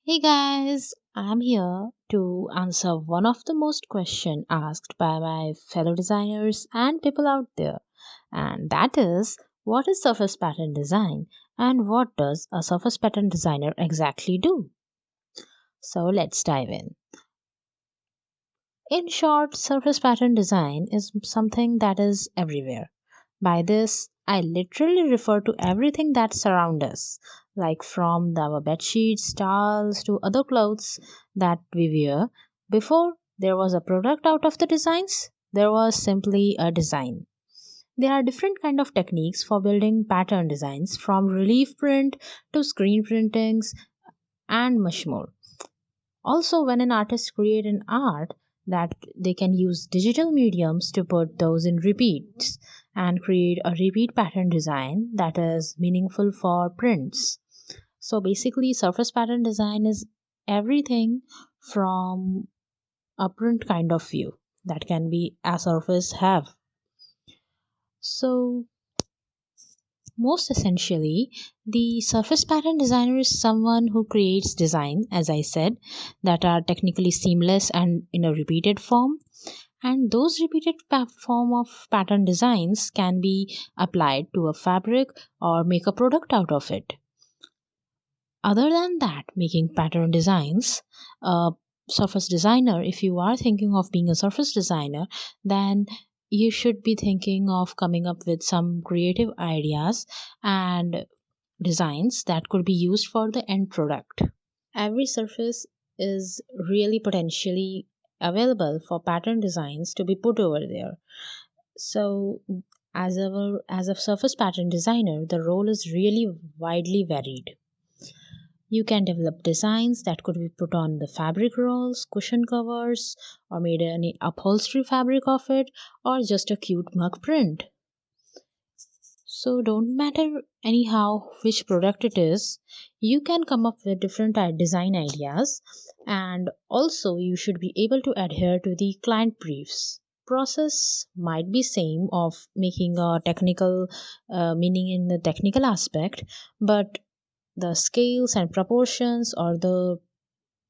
Hey guys, I'm here to answer one of the most questions asked by my fellow designers and people out there. And that is, what is surface pattern design and what does a surface pattern designer exactly do? So let's dive in. In short, surface pattern design is something that is everywhere. By this, I literally refer to everything that surrounds us, like from our bed sheets, towels to other clothes that we wear. Before there was a product out of the designs, there was simply a design. There are different kind of techniques for building pattern designs, from relief print to screen printings and much more. Also, when an artist create an art, that they can use digital mediums to put those in repeats and create a repeat pattern design that is meaningful for prints. So basically, surface pattern design is everything from a print kind of view that can be a surface have. So most essentially, the surface pattern designer is someone who creates design, as I said, that are technically seamless and in a repeated form. And those repeated form of pattern designs can be applied to a fabric or make a product out of it. Other than that, making pattern designs, a surface designer, if you are thinking of being a surface designer, then you should be thinking of coming up with some creative ideas and designs that could be used for the end product. Every surface is really potentially available for pattern designs to be put over there. So as a surface pattern designer, the role is really widely varied. You can develop designs that could be put on the fabric rolls, cushion covers, or made any upholstery fabric of it, or just a cute mug print. So don't matter anyhow which product it is, you can come up with different design ideas, and also you should be able to adhere to the client briefs. Process might be same of making a technical meaning in the technical aspect, but the scales and proportions or the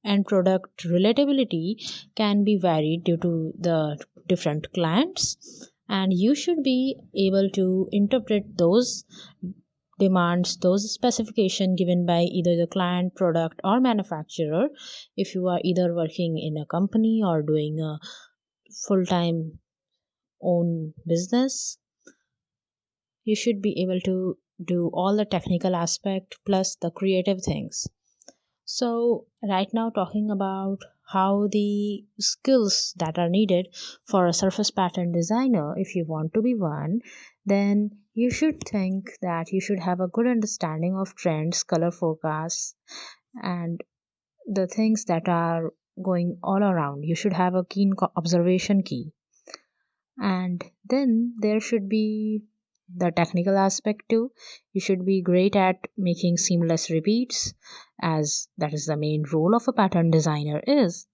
end product relatability can be varied due to the different clients, and you should be able to interpret those demands, those specification given by either the client, product, or manufacturer. If you are either working in a company or doing a full-time own business, you should be able to do all the technical aspect plus the creative things. So, right now, talking about how the skills that are needed for a surface pattern designer, if you want to be one, then you should think that you should have a good understanding of trends, color forecasts, and the things that are going all around. You should have a keen observation key. And then there should be the technical aspect too. You should be great at making seamless repeats, as that is the main role of a pattern designer is.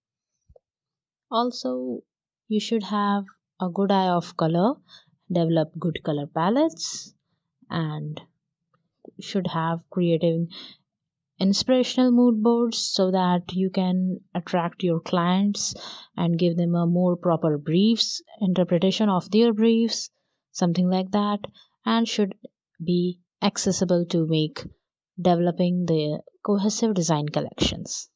Also, you should have a good eye of color, develop good color palettes, and should have creative inspirational mood boards so that you can attract your clients and give them a more proper briefs interpretation of their briefs, something like that, and should be accessible to make developing the cohesive design collections.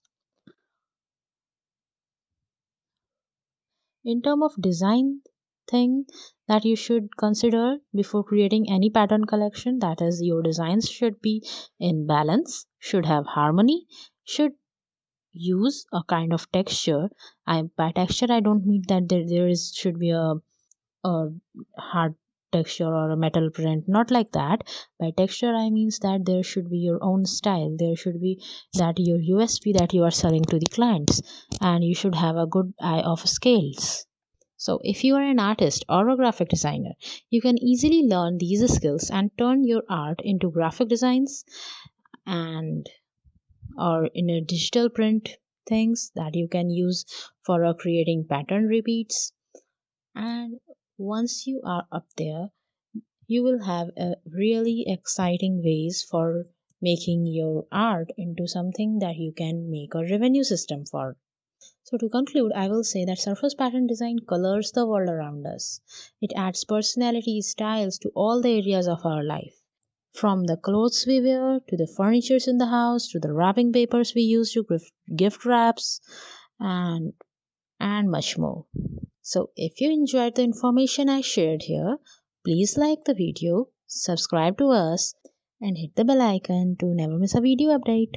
In term of design thing that you should consider before creating any pattern collection, that is your designs should be in balance, should have harmony, should use a kind of texture. I by texture I don't mean that there is should be a hard texture or a metal print, not like that. By texture I means that there should be your own style, there should be that your USP that you are selling to the clients, and you should have a good eye of scales. So if you are an artist or a graphic designer, you can easily learn these skills and turn your art into graphic designs and or in a digital print things that you can use for creating pattern repeats. And once you are up there, you will have a really exciting ways for making your art into something that you can make a revenue system for. So, to conclude, I will say that surface pattern design colors the world around us. It adds personality, styles to all the areas of our life. From the clothes we wear, to the furnitures in the house, to the wrapping papers we use to gift wraps, and, and much more. So, if you enjoyed the information I shared here, please like the video, subscribe to us, and hit the bell icon to never miss a video update.